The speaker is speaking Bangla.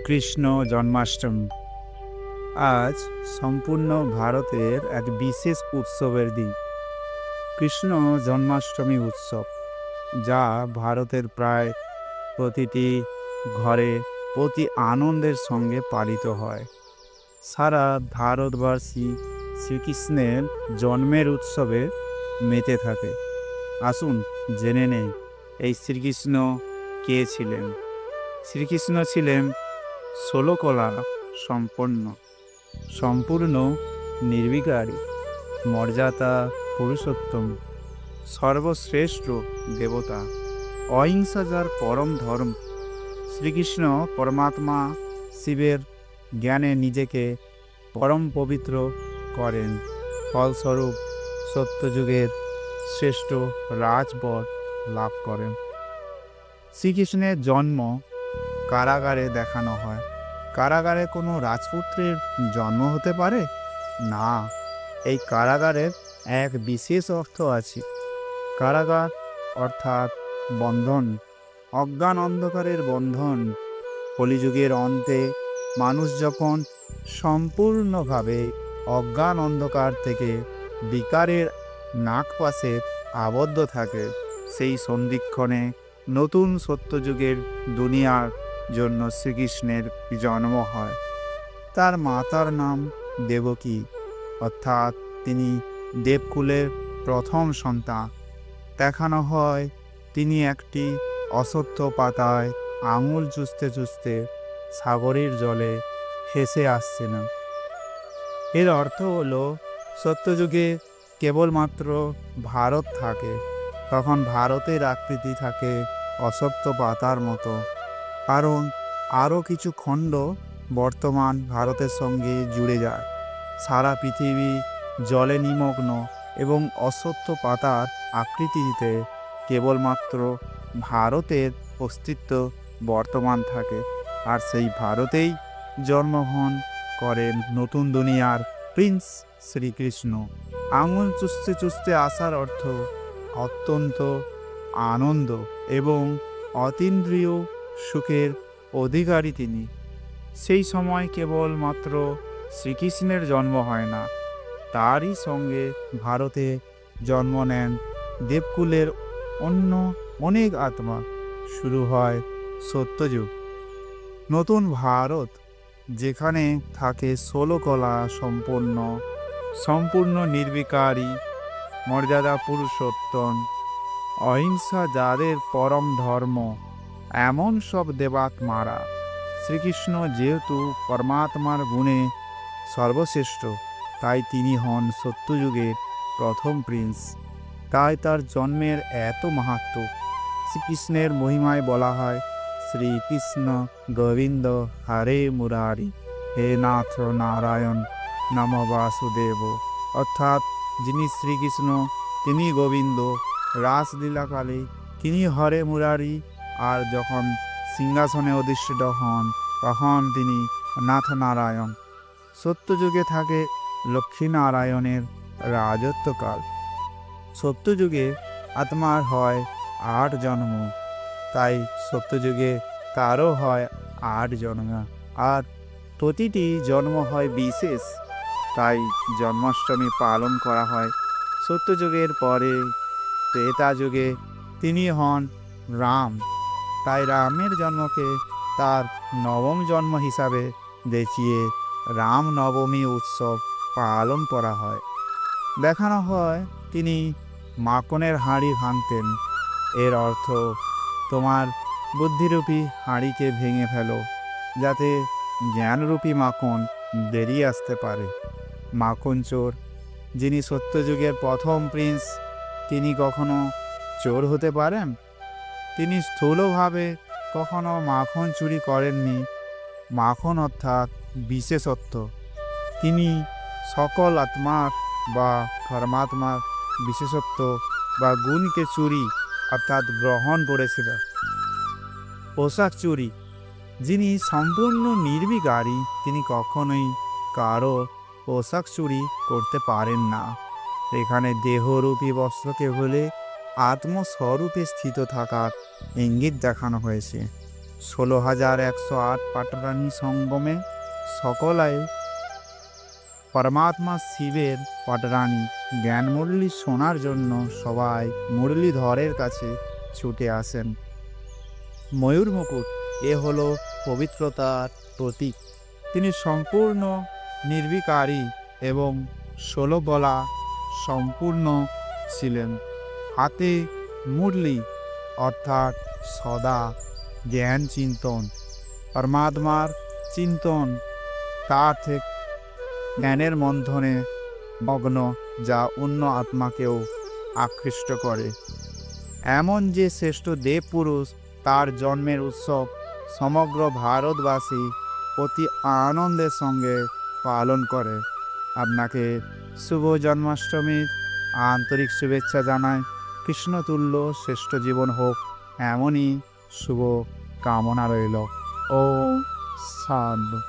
কৃষ্ণ জন্মাষ্টমী আজ সম্পূর্ণ ভারতের এক বিশেষ উৎসবের দিন। কৃষ্ণ জন্মাষ্টমী উৎসব, যা ভারতের প্রায় প্রতিটি ঘরে অতি আনন্দের সঙ্গে পালিত হয়। সারা ভারতবাসী শ্রীকৃষ্ণের জন্মের উৎসবে মেতে থাকে। আসুন জেনে নেই এই শ্রীকৃষ্ণ কে ছিলেন। শ্রীকৃষ্ণ ছিলেন ষোলকলা সম্পূর্ণ নির্বিকারী, মর্যাদা পুরুষোত্তম, সর্বশ্রেষ্ঠ দেবতা, অহিংসা যার পরম ধর্ম। শ্রীকৃষ্ণ পরমাত্মা শিবের জ্ঞানে নিজেকে পরম পবিত্র করেন। ফলস্বরূপ সত্যযুগের শ্রেষ্ঠ রাজপদ লাভ করেন। শ্রীকৃষ্ণের জন্ম কারাগারে দেখানো হয়। কারাগারে কোনো রাজপুত্রের জন্ম হতে পারে না। এই কারাগারের এক বিশেষ অর্থ আছে। কারাগার অর্থাৎ বন্ধন, অজ্ঞান অন্ধকারের বন্ধন। কলিযুগের অন্তে মানুষ যখন সম্পূর্ণভাবে অজ্ঞান অন্ধকার থেকে বিকারের নাগপাশে আবদ্ধ থাকে, সেই সন্ধিক্ষণে নতুন সত্যযুগের দুনিয়ার জন্য শ্রীকৃষ্ণের জন্ম হয়। তার মাতার নাম দেবকী, অর্থাৎ তিনি দেবকুলের প্রথম সন্তান। দেখানো হয় তিনি একটি অশ্বত্থ পাতায় আঙুল চুষতে চুষতে সাগরের জলে ভেসে আসছেন। এর অর্থ হলো সত্যযুগে কেবলমাত্র ভারত থাকে, তখন ভারতের আকৃতি থাকে অশ্বত্থ পাতার মতো, কারণ আরও কিছু খণ্ড বর্তমান ভারতের সঙ্গে জুড়ে যায়। সারা পৃথিবী জলে নিমগ্ন এবং অশ্বত্থ পাতার আকৃতিতে কেবলমাত্র ভারতের অস্তিত্ব বর্তমান থাকে। আর সেই ভারতেই জন্মগ্রহণ করেন নতুন দুনিয়ার প্রিন্স শ্রীকৃষ্ণ। আঙুল চুষতে চুষতে আসার অর্থ অত্যন্ত আনন্দ এবং অতীন্দ্রিয় সুখের অধিকারী তিনি। সেই সময় কেবলমাত্র শ্রীকৃষ্ণের জন্ম হয় না, তারই সঙ্গে ভারতে জন্ম নেন দেবকুলের অন্য অনেক আত্মা। শুরু হয় সত্যযুগ, নতুন ভারত, যেখানে থাকে ষোলকলা সম্পূর্ণ নির্বিকারী, মর্যাদা পুরুষোত্তম, অহিংসা যাদের পরম ধর্ম, এমন সব দেবাত্মারা। শ্রীকৃষ্ণ যেহেতু পরমাত্মার গুণে সর্বশ্রেষ্ঠ, তাই তিনি হন সত্যযুগের প্রথম প্রিন্স। তাই তার জন্মের এত মাহাত্ম্য। শ্রীকৃষ্ণের মহিমায় বলা হয়, শ্রীকৃষ্ণ গোবিন্দ হরে মুরারি, হে নাথ নারায়ণ নম বাসুদেব। অর্থাৎ যিনি শ্রীকৃষ্ণ তিনি গোবিন্দ, রাসলীলাকালে তিনি হরে মুরারি, আর যখন সিংহাসনে অধিষ্ঠিত হন তখন তিনি নাথ নারায়ণ। সত্যযুগে থাকে লক্ষ্মীনারায়ণের রাজত্বকাল। সত্যযুগে আত্মার হয় 8 জন্ম, তাই সত্যযুগে তারও হয় 8 জন্ম, আর প্রতিটি জন্ম হয় বিশেষ। তাই জন্মাষ্টমী পালন করা হয়। সত্যযুগের পরে ত্রেতা যুগে তিনি হন রাম, তাই রামের জন্মকে তার নবম জন্ম হিসাবে দেখিয়ে রাম নবমী উৎসব পালন করা হয়। দেখানো হয় তিনি মাখনের হাঁড়ি ভাঙতেন। এর অর্থ, তোমার বুদ্ধিরূপী হাঁড়িকে ভেঙে ফেলো, যাতে জ্ঞানরূপী মাখন বেরিয়ে আসতে পারে। মাখন চোর, যিনি সত্যযুগের প্রথম প্রিন্স, তিনি কখনো চোর হতে পারেন? তিনি স্থূলভাবে কখনো মাখন চুরি করেননি। মাখন অর্থাৎ বিশেষত্ব। তিনি সকল আত্মার বা ধর্মাত্মার বিশেষত্ব বা গুণকে চুরি অর্থাৎ গ্রহণ করেছিলেন। পোশাক চুরি, যিনি সম্পূর্ণ নির্বিকারী, তিনি কখনোই কারো পোশাক চুরি করতে পারেন না। এখানে দেহরূপী বস্ত্রকে বলে আত্মস্বরূপে স্থিত থাকার ইঙ্গিত দেখানো হয়েছে। 16,108 পাটরানী সঙ্গমে সকলাই পরমাত্মা শিবের পাটরানী জ্ঞানমুরলী শোনার জন্য সবাই মুরলীধরের কাছে ছুটে আসেন। ময়ূর মুকুট এ হলো পবিত্রতার প্রতীক। তিনি সম্পূর্ণ নির্বিকারী এবং 16 গলা সম্পূর্ণ ছিলেন। হাতে মুরলী অর্থাৎ সদা জ্ঞান চিন্তন, পরমাত্মার চিন্তন, তার থেকে জ্ঞানের মন্থনে মগ্ন, যা অন্য আত্মাকেও আকৃষ্ট করে। এমন যে শ্রেষ্ঠ দেবপুরুষ, তার জন্মের উৎসব সমগ্র ভারতবাসী অতি আনন্দের সঙ্গে পালন করে। আপনাকে শুভ জন্মাষ্টমীর আন্তরিক শুভেচ্ছা জানাই। কৃষ্ণতুল্য শ্রেষ্ঠ জীবন হোক, এমনই শুভ কামনা রইল। ও সাধু।